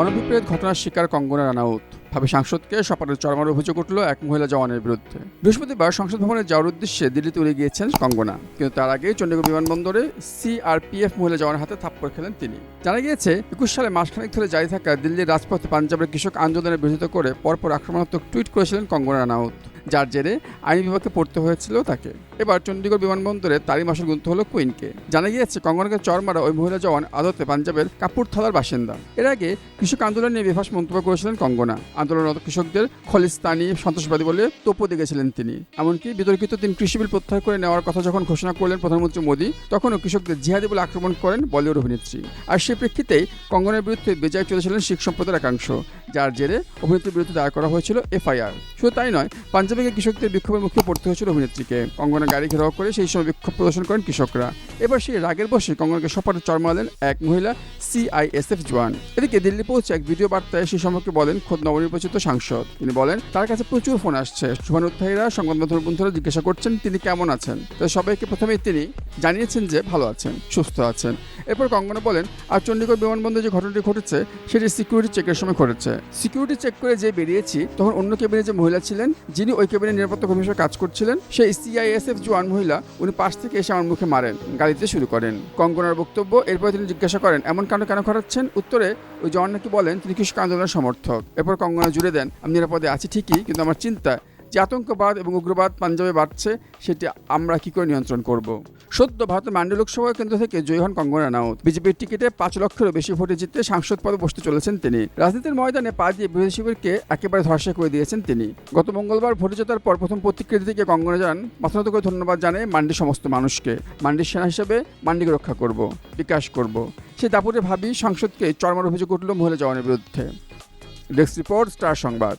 অনভিপ্রেত ঘটনার শিকার কঙ্গনা রানাউত। ভাবি সাংসদকে সপাটের চরমার অভিযোগ উঠল এক মহিলা জওয়ানের বিরুদ্ধে। বৃহস্পতিবার সংসদ ভবনে যাওয়ার উদ্দেশ্যে দিল্লিতে উড়ে গিয়েছেন কঙ্গনা, কিন্তু তার আগে চণ্ডীগড় বিমানবন্দরে সিআরপিএফ মহিলা জওয়ানের হাতে থাপ্পড় খেলেন তিনি। জানা গিয়েছে 21 সালে মাসখানেক ধরে জারি থাকা দিল্লির রাজপথে পাঞ্জাবের কৃষক আন্দোলনের বিরোধিতা করে পরপর আক্রমণাত্মক টুইট করেছিলেন কঙ্গনা রানাউত, যার জেরে আইন বিভাগে পড়তে হয়েছিল তাকে। এবার চণ্ডীগড় বিমানবন্দরে তারই মাসুল গুনতে হলো কুইনকে। জানা গিয়েছে কঙ্গনাকে চর মারা ওই মহিলা জওয়ান আদতে পাঞ্জাবের কাপুরথালার বাসিন্দা। এর আগে কৃষক আন্দোলন নিয়ে বেফাঁস মন্তব্য করেছিলেন কঙ্গনা। আন্দোলনরত কৃষকদের খলিস্তানি সন্ত্রাসবাদী বলে তোপও দিয়েছিলেন তিনি। এমনকি বিতর্কিত 3 কৃষি বিল প্রত্যাহার করে নেওয়ার কথা যখন ঘোষণা করলেন প্রধানমন্ত্রী মোদী, তখনও কৃষকদের জিহাদি বলে আক্রমণ করেন বলিউড অভিনেত্রী। আর সেই প্রেক্ষিতেই কঙ্গনার বিরুদ্ধে বেজায় চলেছিলেন শিখ সম্প্রদায়ের একাংশ, যার জেরে অভিনেত্রীর বিরুদ্ধে দায়ের করা হয়েছিল এফআইআর। শুধু তাই নয়, পাঞ্জাবে কৃষকদের বিক্ষোভের মুখে পড়তে হয়েছিল অভিনেত্রীকে। কঙ্গনা গাড়ি ঘেরাও করে সেই সময় বিক্ষোভ প্রদর্শন করেন কৃষকরা। এবার সেই রাগের বসে কঙ্গনাকে সপাটে চড় মারলেন এক মহিলা সিআইএসএফ জওয়ান। এদিকে দিল্লি পৌঁছে এক ভিডিও বার্তায় সেই সম্পর্কে বলেন খোদ নবনির্বাচিত সাংসদ। তিনি বলেন তার কাছে প্রচুর ফোন আসছে, শুভানুধ্যায়ীরা সংবাদ মাধ্যমের বন্ধুরা জিজ্ঞাসা করছেন তিনি কেমন আছেন। তাই সবাইকে প্রথমেই তিনি জানিয়েছেন যে ভালো আছেন, সুস্থ আছেন। এরপর কঙ্গনা বলেন, আর চণ্ডীগড় বিমানবন্দরে যে ঘটনাটি ঘটেছে সেটি সিকিউরিটি চেকের সময় ঘটেছে। সিকিউরিটি চেক করে যে বেরিয়েছি, তখন অন্য কেবিনে যে মহিলা ছিলেন, যিনি ওই কেবিনের নিরাপত্তা কর্মী হিসেবে কাজ করছিলেন, সেই সিআইএসএফ জওয়ান মহিলা উনি পাশ থেকে এসে আমার মুখে মারেন, গাড়িতে শুরু করেন। কঙ্গনার বক্তব্য, এরপর তিনি জিজ্ঞাসা করেন এমন কাণ্ড কেন ঘটাচ্ছেন। উত্তরে ওই জওয়ান নাকি বলেন তিনি কৃষক আন্দোলনের সমর্থক। এরপর কঙ্গনা জুড়ে দেন, আমি নিরাপদে আছি ঠিকই, কিন্তু আমার চিন্তা যে আতঙ্কবাদ এবং উগ্রবাদ পাঞ্জাবে বাড়ছে, সেটি আমরা কি করে নিয়ন্ত্রণ করব। সদ্য ভারতের মান্ডি লোকসভা কেন্দ্র থেকে জয়ী হন কঙ্গনা রানাউত। বিজেপির টিকিটে 5 লক্ষেরও বেশি ভোটে জিতে সাংসদ পদে বসতে চলেছেন তিনি। রাজনীতির ময়দানে পা দিয়ে বিরোধী শিবিরকে একেবারে ধর্ষা করে দিয়েছেন তিনি। গত মঙ্গলবার ভোটে জেতার পর প্রথম প্রতিক্রিয়া দিতে কঙ্গনা জানান, মাথানত করে ধন্যবাদ জানায় মান্ডির সমস্ত মানুষকে। মান্ডির সেনা হিসেবে মান্ডিকে রক্ষা করব, বিকাশ করব। সেই দাপুটে ভাবি সাংসদকে চরমার অভিযোগ উঠল মহিলা জওয়ানের বিরুদ্ধে। ডেস্ক রিপোর্ট, স্টার সংবাদ।